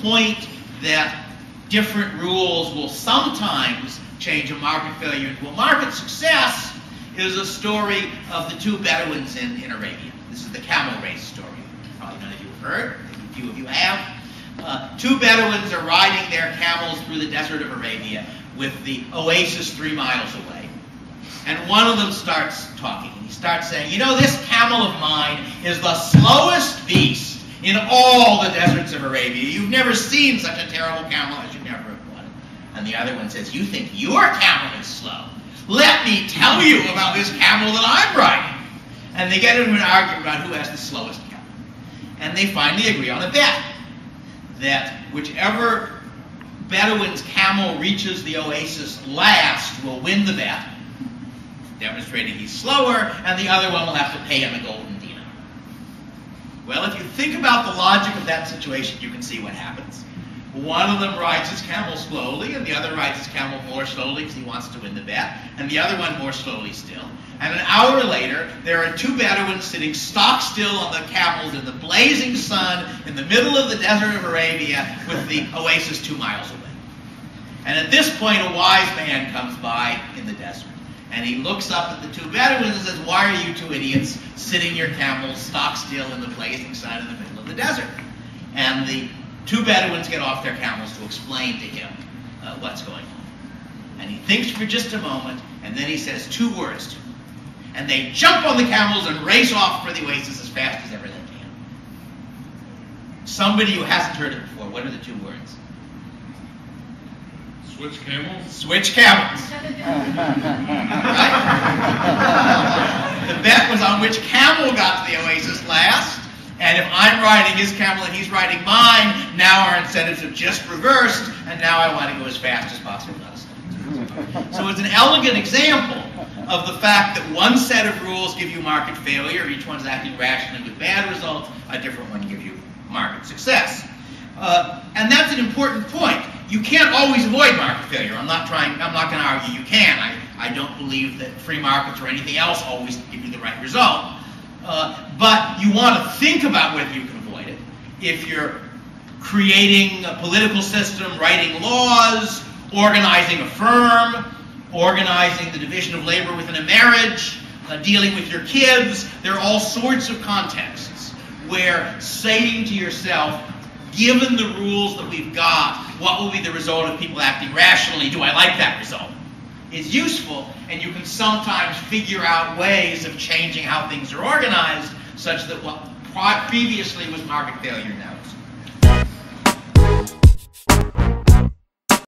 point that different rules will sometimes change a market failure into a market success is a story of the two Bedouins in Arabia. This is the camel race story. Probably none of you have heard. A few of you have. Two Bedouins are riding their camels through the desert of Arabia with the oasis 3 miles away. And one of them starts talking. He starts saying, you know, this camel of mine is the slowest beast in all the deserts of Arabia. You've never seen such a terrible camel as you never have one. And the other one says, you think your camel is slow? Let me tell you about this camel that I'm riding. And they get into an argument about who has the slowest camel. And they finally agree on a bet that whichever Bedouin's camel reaches the oasis last will win the bet, demonstrating he's slower, and the other one will have to pay him a golden dinar. Well, if you think about the logic of that situation, you can see what happens. One of them rides his camel slowly, and the other rides his camel more slowly because he wants to win the bet, and the other one more slowly still. And an hour later, there are two Bedouins sitting stock still on the camels in the blazing sun in the middle of the desert of Arabia with the oasis 2 miles away. And at this point, a wise man comes by in the desert. And he looks up at the two Bedouins and says, why are you two idiots sitting your camels stock still in the blazing sun in the middle of the desert? And the two Bedouins get off their camels to explain to him what's going on. And he thinks for just a moment, and then he says 2 words to him. And they jump on the camels and race off for the oasis as fast as ever they can. Somebody who hasn't heard it before, what are the 2 words? Switch camels? Switch camels. Right? The bet was on which camel got to the oasis last. And if I'm riding his camel and he's riding mine, now our incentives have just reversed, and now I want to go as fast as possible. So it's an elegant example of the fact that one set of rules give you market failure, each one's acting rationally with bad results, a different one gives you market success. And that's an important point. You can't always avoid market failure. I'm not going to argue you can. I don't believe that free markets or anything else always give you the right result. But you want to think about whether you can avoid it. If you're creating a political system, writing laws, organizing a firm, organizing the division of labor within a marriage, dealing with your kids, there are all sorts of contexts where saying to yourself, given the rules that we've got, what will be the result of people acting rationally? Do I like that result? Is useful, and you can sometimes figure out ways of changing how things are organized such that what previously was market failure now is